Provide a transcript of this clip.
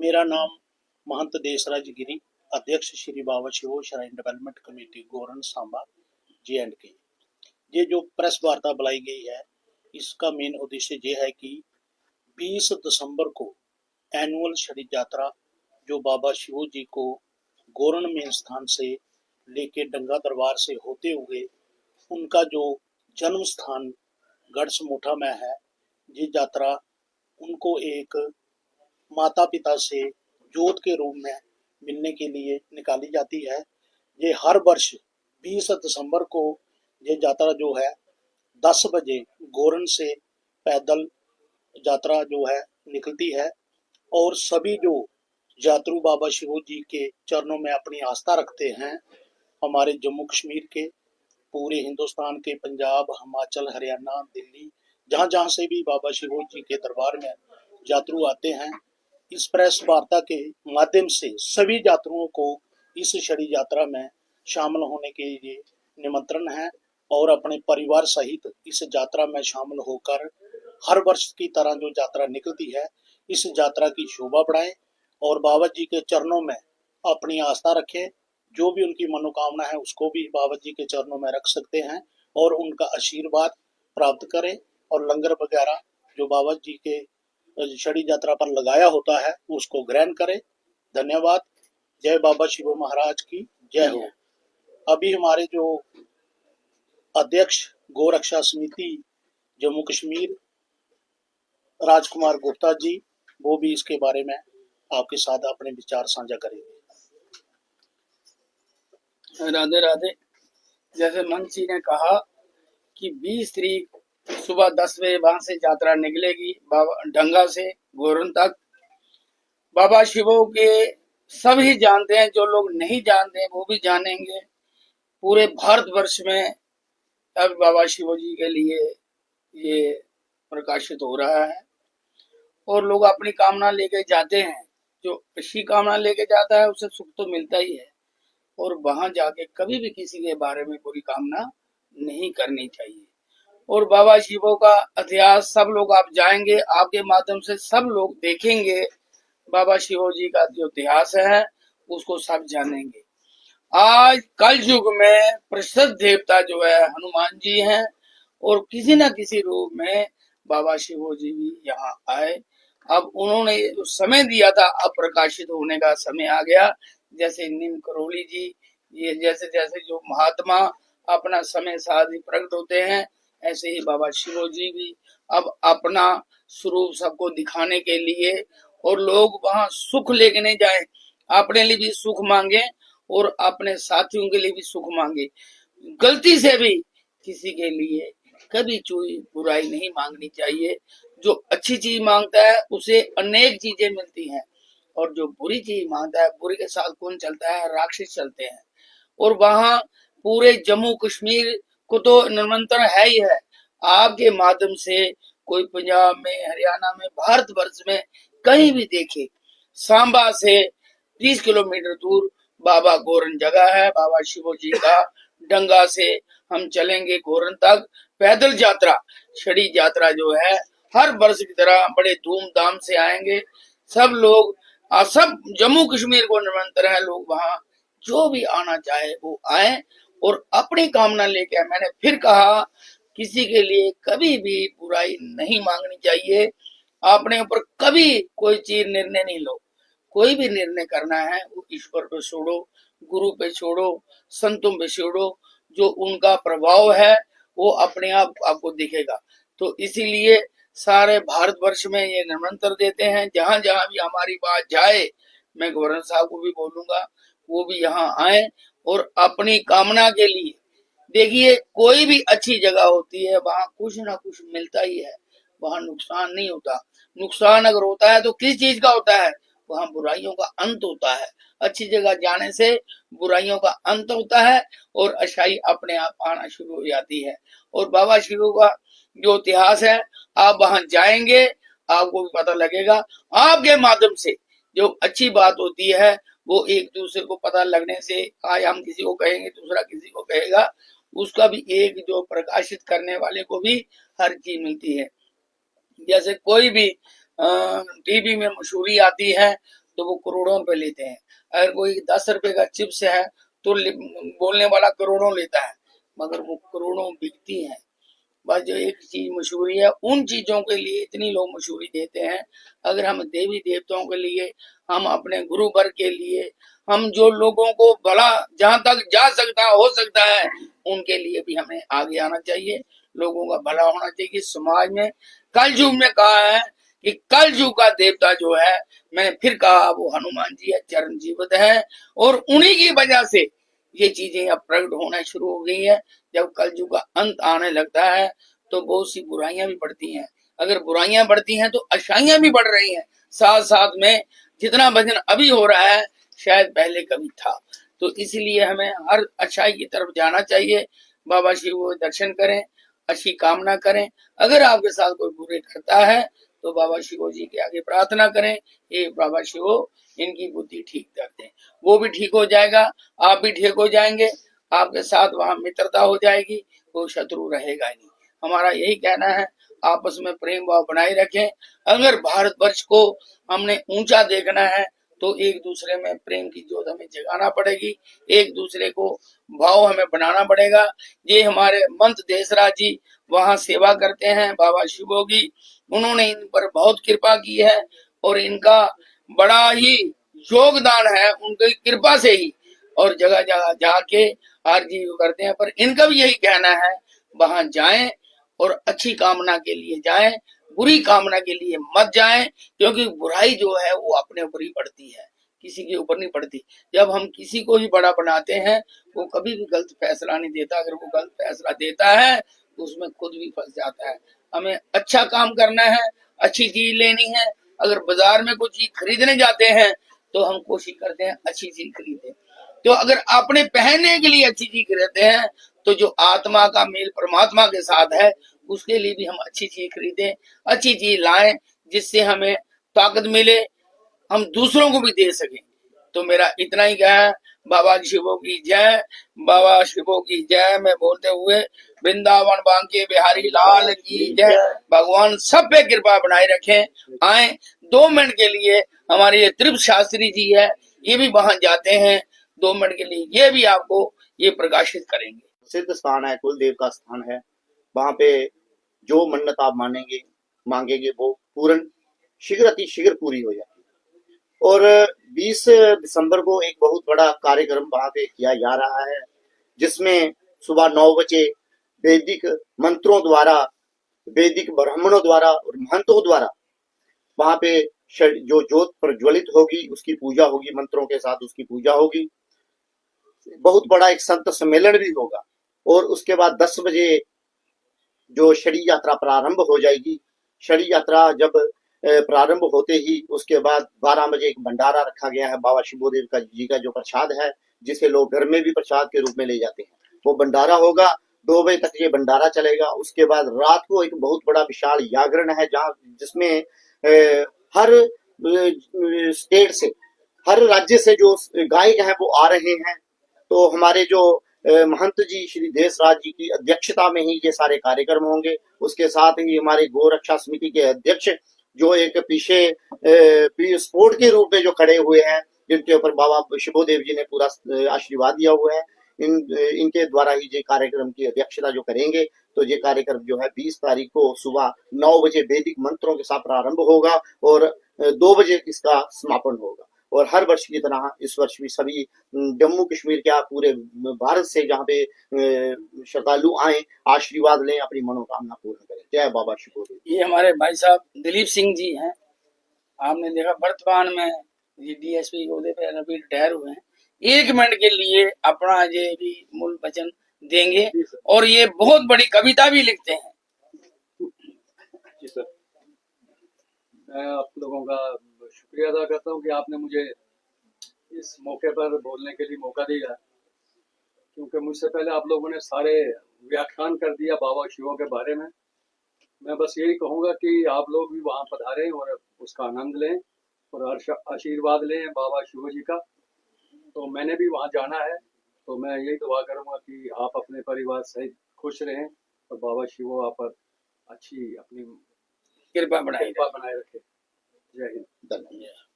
मेरा नाम महंत देसराज गिरी, अध्यक्ष Shri Baba Shivo shrine development committee Goran Samba J&K। ये जो प्रेस वार्ता बुलाई गई है, इसका मेन उद्देश्य ये है कि 20 दिसंबर को एनुअल छड़ी यात्रा जो बाबा शिवो जी को गोरन मेन स्थान से लेके डंगा दरबार से होते हुए उनका जो जन्म स्थान गढ़समोठा में है, ये यात्रा उनको एक माता पिता से जोत के रूप में मिलने के लिए निकाली जाती है। ये हर वर्ष 20 दिसंबर को ये यात्रा जो है 10 बजे गोरन से पैदल यात्रा जो है निकलती है और सभी जो यात्रु बाबा शिवो जी के चरणों में अपनी आस्था रखते हैं, हमारे जम्मू कश्मीर के, पूरे हिंदुस्तान के, पंजाब, हिमाचल, हरियाणा, दिल्ली, जहाँ जहाँ से भी बाबा शिवो जी के दरबार में यात्रु आते हैं, इस प्रेस वार्ता के माध्यम से सभी यात्रुओं को इस छड़ी यात्रा में शामिल होने के लिए निमंत्रण है और अपने परिवार सहित इस यात्रा में शामिल होकर हर वर्ष की तरह जो यात्रा निकलती है, इस यात्रा की शोभा बढ़ाएं और बाबा जी के चरणों में अपनी आस्था रखें। जो भी उनकी मनोकामना है उसको भी बाबा जी के चरणों में रख सकते हैं और उनका आशीर्वाद प्राप्त करें और लंगर वगैरह जो बाबा जी के छड़ी यात्रा पर लगाया होता है उसको ग्रहण करें। धन्यवाद। जय बाबा शिवो महाराज की जय हो। अभी हमारे जो अध्यक्ष गोरक्षा समिति जम्मू कश्मीर राजकुमार गुप्ता जी, वो भी इसके बारे में आपके साथ अपने विचार साझा करेंगे। राधे राधे। जैसे मंच जी ने कहा कि 20 तारीख सुबह 10 बजे वहां से यात्रा निकलेगी बाबा डंगा से गोरन तक। बाबा शिवो के सभी जानते हैं, जो लोग नहीं जानते हैं वो भी जानेंगे। पूरे भारतवर्ष में अब बाबा शिवो जी के लिए ये प्रकाशित हो रहा है और लोग अपनी कामना लेके जाते हैं। जो अच्छी कामना लेके जाता है उसे सुख तो मिलता ही है और वहां जाके कभी भी किसी के बारे में बुरी कामना नहीं करनी चाहिए। और बाबा शिवो का इतिहास सब लोग आप जाएंगे, आपके माध्यम से सब लोग देखेंगे। बाबा शिवो जी का जो इतिहास है उसको सब जानेंगे। आज कल युग में प्रसिद्ध देवता जो है हनुमान जी हैं और किसी न किसी रूप में बाबा शिवो जी भी यहाँ आए। अब उन्होंने जो समय दिया था, अब प्रकाशित होने का समय आ गया। जैसे नीम करोली जी, ये जैसे जैसे जो महात्मा अपना समय साथ ही प्रकट होते हैं, ऐसे ही बाबा शिवो जी भी अब अपना स्वरूप सबको दिखाने के लिए, और लोग वहां सुख लेके नहीं जाए, अपने लिए भी सुख मांगे और अपने साथियों के लिए भी सुख मांगे। गलती से भी किसी के लिए कभी कोई बुराई नहीं मांगनी चाहिए। जो अच्छी चीज मांगता है उसे अनेक चीजें मिलती हैं और जो बुरी चीज मांगता है, बुरी के साथ कौन चलता है? राक्षस चलते हैं। और वहां पूरे जम्मू कश्मीर को तो निमंत्रण है ही है। आपके माध्यम से कोई पंजाब में, हरियाणा में, भारतवर्ष में कहीं भी देखे, सांबा से 30 किलोमीटर दूर बाबा गोरन जगह है। बाबा शिवो जी का डंगा से हम चलेंगे गोरन तक पैदल यात्रा। छड़ी यात्रा जो है हर वर्ष की तरह बड़े धूमधाम से आएंगे सब लोग। सब जम्मू कश्मीर को निमंत्रण है, लोग वहां जो भी आना चाहे वो आए और अपनी कामना लेके। मैंने फिर कहा, किसी के लिए कभी भी बुराई नहीं मांगनी चाहिए। अपने ऊपर कभी कोई चीज निर्णय नहीं लो। कोई भी निर्णय करना है वो ईश्वर पे छोड़ो, गुरु पे छोड़ो, संतों पे छोड़ो। जो उनका प्रभाव है वो अपने आप आपको दिखेगा। तो इसीलिए सारे भारतवर्ष में ये निमंत्रण देते हैं, जहां जहां भी हमारी बात जाए, मैं गवर्नर साहब को भी बोलूंगा वो भी यहाँ आए और अपनी कामना के लिए। देखिए, कोई भी अच्छी जगह होती है वहां कुछ ना कुछ मिलता ही है, वहां नुकसान नहीं होता। नुकसान अगर होता है तो किस चीज का होता है? वहां बुराइयों का अंत होता है। अच्छी जगह जाने से बुराइयों का अंत होता है और अच्छाई अपने आप आना शुरू हो जाती है। और बाबा शिवो का जो इतिहास है, आप वहां जाएंगे आपको भी पता लगेगा। आपके माध्यम से जो अच्छी बात होती है वो एक दूसरे को पता लगने से, आज हम किसी को कहेंगे दूसरा किसी को कहेगा, उसका भी एक जो प्रकाशित करने वाले को भी हर चीज मिलती है। जैसे कोई भी टीवी में मशहूरी आती है तो वो करोड़ों रुपए लेते हैं। अगर कोई 10 रुपए का चिप्स है तो बोलने वाला करोड़ों लेता है, मगर वो करोड़ों बिकती हैं। बस जो एक चीज मशहूरी है, उन चीजों के लिए इतनी लोग मशहूरी देते हैं। अगर हम देवी देवताओं के लिए, हम अपने गुरु वर्ग के लिए, हम जो लोगों को भला जहां तक जा सकता हो सकता है, उनके लिए भी हमें आगे आना चाहिए। लोगों का भला होना चाहिए। समाज में कल युग में कहा है कि कल युग का देवता जो है, मैंने फिर कहा, वो हनुमान जी है, चिरंजीवित है, और उन्हीं की वजह से ये चीजें अब प्रकट होना शुरू हो गई है। जब कलयुग का अंत आने लगता है तो बहुत सी बुराइयां भी बढ़ती हैं। अगर बुराइयां बढ़ती हैं तो अच्छाइयां भी बढ़ रही हैं। साथ साथ में जितना भजन अभी हो रहा है शायद पहले कभी था। तो इसलिए हमें हर अच्छाई की तरफ जाना चाहिए। बाबा शिव को दर्शन करें, अच्छी कामना करें। अगर आपके साथ कोई बुरे करता है तो बाबा शिव जी के आगे प्रार्थना करें, ये बाबा शिव इनकी बुद्धि ठीक कर दें। वो भी ठीक हो जाएगा, आप भी ठीक हो जाएंगे, आपके साथ वहां मित्रता हो जाएगी, वो शत्रु रहेगा ही नहीं। हमारा यही कहना है, आपस में प्रेम भाव बनाए रखें। अगर भारतवर्ष को हमने ऊंचा देखना है तो एक दूसरे में प्रेम की ज्योत हमें जगाना पड़ेगी, एक दूसरे को भाव हमें बनाना पड़ेगा। ये हमारे मंत देशराज जी वहां सेवा करते हैं बाबा शिवो की, उन्होंने इन पर बहुत कृपा की है और इनका बड़ा ही योगदान है, उनकी कृपा से ही, और जगह जगह जाके आरजी करते हैं। पर इनका भी यही कहना है, वहां जाएं और अच्छी कामना के लिए जाएं, बुरी कामना के लिए मत जाएं, क्योंकि बुराई जो है वो अपने ऊपर ही पड़ती है, किसी के ऊपर नहीं पड़ती। जब हम किसी को भी बड़ा बनाते हैं, वो कभी भी गलत फैसला नहीं देता। अगर वो गलत फैसला देता है तो उसमें खुद भी फंस जाता है। हमें अच्छा काम करना है, अच्छी चीज लेनी है। अगर बाजार में कोई चीज खरीदने जाते हैं तो हम कोशिश करते हैं अच्छी चीज खरीदें। तो अगर अपने पहनने के लिए अच्छी चीज खरीदते हैं तो जो आत्मा का मेल परमात्मा के साथ है, उसके लिए भी हम अच्छी चीज खरीदें, अच्छी चीज लाएं, जिससे हमें ताकत मिले, हम दूसरों को भी दे सकें। तो मेरा इतना ही है। बाबा शिवो की जय, बाबा शिवो की जय में बोलते हुए वृंदावन बांके बिहारी लाल की जय। भगवान सब पे कृपा बनाए रखें। आए 2 मिनट के लिए, हमारे ये त्रिप शास्त्री जी है, ये भी वहां जाते हैं 2 मिनट के लिए, ये भी आपको ये प्रकाशित करेंगे। सिद्ध स्थान है, कुलदेव का स्थान है। वहां पे जो मन्नत आप मांगेंगे वो पूर्ण शीघ्र अति शीघ्र पूरी हो जाती है। और 20 दिसंबर को एक बहुत बड़ा कार्यक्रम वहां पे किया जा रहा है, जिसमें सुबह 9 बजे वैदिक मंत्रों द्वारा, वैदिक ब्राह्मणों द्वारा और महंतों द्वारा वहां पे जो ज्योत प्रज्वलित होगी उसकी पूजा होगी, मंत्रों के साथ उसकी पूजा होगी। बहुत बड़ा एक संत सम्मेलन भी होगा और उसके बाद 10 बजे जो शड़ी यात्रा प्रारंभ हो जाएगी। शड़ी यात्रा जब प्रारंभ होते ही उसके बाद 12 बजे एक भंडारा रखा गया है बाबा शिवोदेव का जी का जो प्रसाद है, जिसे लोग घर में भी प्रसाद के रूप में ले जाते हैं, वो भंडारा होगा। 2 बजे तक ये भंडारा चलेगा। उसके बाद रात को एक बहुत बड़ा विशाल जागरण है, जहाँ जिसमें हर स्टेट से, हर राज्य से जो गायक हैं वो आ रहे हैं। तो हमारे जो महंत जी श्री देशराज जी की अध्यक्षता में ही ये सारे कार्यक्रम होंगे। उसके साथ ही हमारे गोरक्षा समिति के अध्यक्ष जो एक पीछे स्पोर्ट के रूप में जो खड़े हुए हैं, जिनके ऊपर बाबा शिवोदेव जी ने पूरा आशीर्वाद दिया हुआ है, इनके द्वारा ही ये कार्यक्रम की अध्यक्षता जो करेंगे। तो ये कार्यक्रम जो है 20 तारीख को सुबह 9 बजे वैदिक मंत्रों के साथ प्रारंभ होगा और 2 बजे इसका समापन होगा। और हर वर्ष की तरह इस वर्ष भी सभी जम्मू कश्मीर क्या पूरे भारत से जहाँ पे श्रद्धालु आए, आशीर्वाद लें, अपनी मनोकामना पूर्ण करें। जय बाबा शिवोदेव। ये हमारे भाई साहब दिलीप सिंह जी हैं, आपने देखा वर्तमान में ये डीएसपी ओहदे पे अभी रिटायर हुए हैं। 1 मिनट के लिए अपना ये भी मूल वचन देंगे और ये बहुत बड़ी कविता भी लिखते हैं। जी सर, मैं आप लोगों का शुक्रिया अदा करता हूँ कि आपने मुझे इस मौके पर बोलने के लिए मौका दिया, क्योंकि मुझसे पहले आप लोगों ने सारे व्याख्यान कर दिया बाबा शिवों के बारे में। मैं बस यही कहूँगा कि आप लोग भी वहाँ पधारें और उसका आनंद लें और आशीर्वाद लें बाबा शिव जी का। तो मैंने भी वहाँ जाना है, तो मैं यही दुआ करूँगा कि आप अपने परिवार सहित खुश रहें और बाबा शिव आप पर अच्छी अपनी कृपा बनाए रखें। जय हिंद। धन्यवाद।